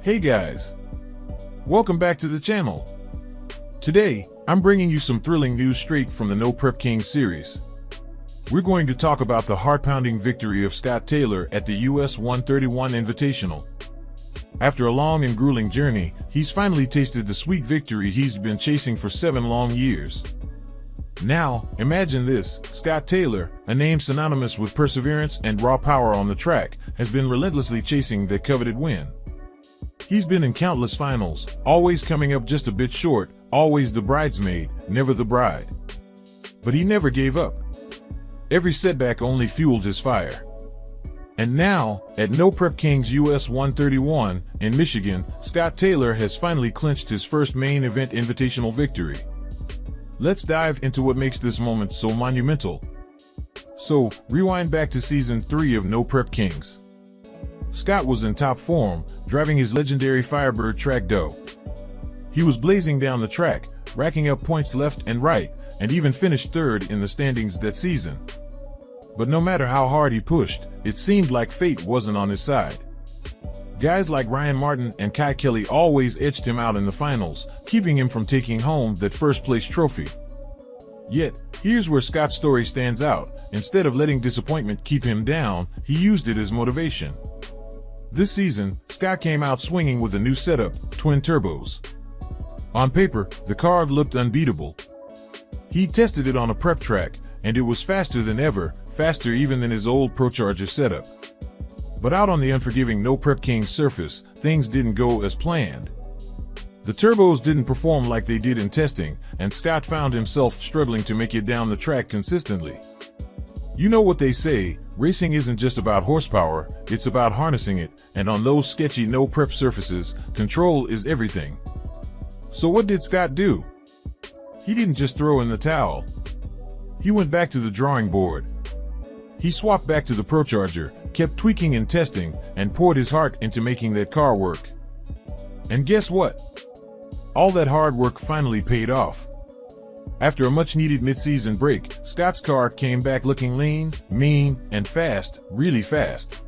Hey guys, welcome back to the channel. Today, I'm bringing you some thrilling news straight from the No Prep Kings series. We're going to talk about the heart-pounding victory of Scott Taylor at the US 131 Invitational. After a long and grueling journey, he's finally tasted the sweet victory he's been chasing for 7 long years. Now, imagine this: Scott Taylor, a name synonymous with perseverance and raw power on the track, has been relentlessly chasing that coveted win. He's been in countless finals, always coming up just a bit short, always the bridesmaid, never the bride. But he never gave up. Every setback only fueled his fire. And now, at No Prep Kings US 131 in Michigan, Scott Taylor has finally clinched his first Main Event Invitational victory. Let's dive into what makes this moment so monumental. So, rewind back to Season 3 of No Prep Kings. Scott was in top form, driving his legendary Firebird track dough. He was blazing down the track, racking up points left and right, and even finished third in the standings that season. But no matter how hard he pushed, it seemed like fate wasn't on his side. Guys like Ryan Martin and Kai Kelly always edged him out in the finals, keeping him from taking home that first-place trophy. Yet, here's where Scott's story stands out. Instead of letting disappointment keep him down, he used it as motivation. This season, Scott came out swinging with a new setup, twin turbos. On paper, the car looked unbeatable. He tested it on a prep track, and it was faster than ever, faster even than his old ProCharger setup. But out on the unforgiving No Prep Kings surface, things didn't go as planned. The turbos didn't perform like they did in testing, and Scott found himself struggling to make it down the track consistently. You know what they say, racing isn't just about horsepower, it's about harnessing it, and on those sketchy no prep surfaces, control is everything. So what did Scott do? He didn't just throw in the towel. He went back to the drawing board. He swapped back to the ProCharger, kept tweaking and testing, and poured his heart into making that car work. And guess what? All that hard work finally paid off. After a much-needed mid-season break, Scott's car came back looking lean, mean, and fast, really fast.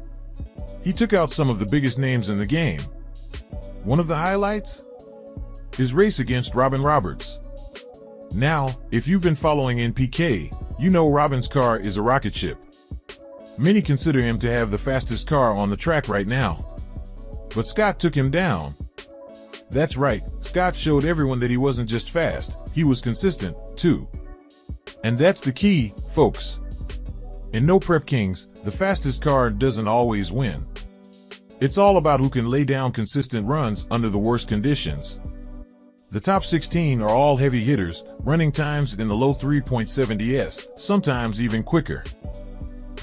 He took out some of the biggest names in the game. One of the highlights? His race against Robin Roberts. Now, if you've been following NPK, you know Robin's car is a rocket ship. Many consider him to have the fastest car on the track right now. But Scott took him down. That's right, Scott showed everyone that he wasn't just fast, he was consistent, too. And that's the key, folks. In No Prep Kings, the fastest car doesn't always win. It's all about who can lay down consistent runs under the worst conditions. The top 16 are all heavy hitters, running times in the low 3.70s, sometimes even quicker.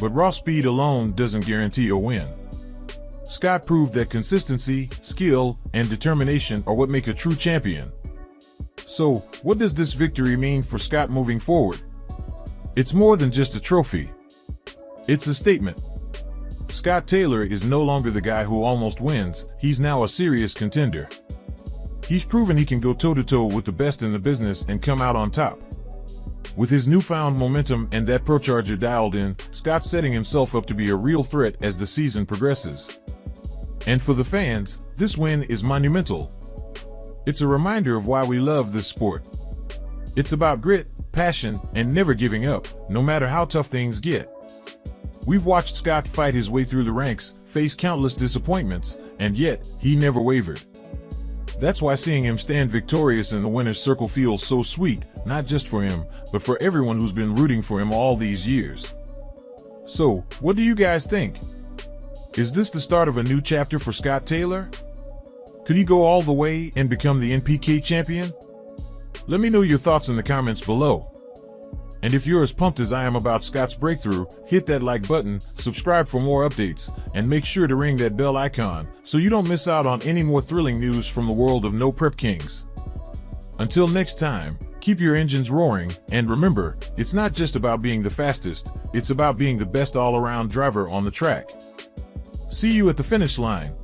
But raw speed alone doesn't guarantee a win. Scott proved that consistency, skill, and determination are what make a true champion. So, what does this victory mean for Scott moving forward? It's more than just a trophy. It's a statement. Scott Taylor is no longer the guy who almost wins, he's now a serious contender. He's proven he can go toe-to-toe with the best in the business and come out on top. With his newfound momentum and that ProCharger dialed in, Scott's setting himself up to be a real threat as the season progresses. And for the fans, this win is monumental. It's a reminder of why we love this sport. It's about grit, passion, and never giving up, no matter how tough things get. We've watched Scott fight his way through the ranks, face countless disappointments, and yet, he never wavered. That's why seeing him stand victorious in the winner's circle feels so sweet, not just for him, but for everyone who's been rooting for him all these years. So, what do you guys think? Is this the start of a new chapter for Scott Taylor? Could he go all the way and become the NPK champion? Let me know your thoughts in the comments below. And if you're as pumped as I am about Scott's breakthrough, hit that like button, subscribe for more updates, and make sure to ring that bell icon so you don't miss out on any more thrilling news from the world of No Prep Kings. Until next time, keep your engines roaring, and remember, it's not just about being the fastest, it's about being the best all-around driver on the track. See you at the finish line.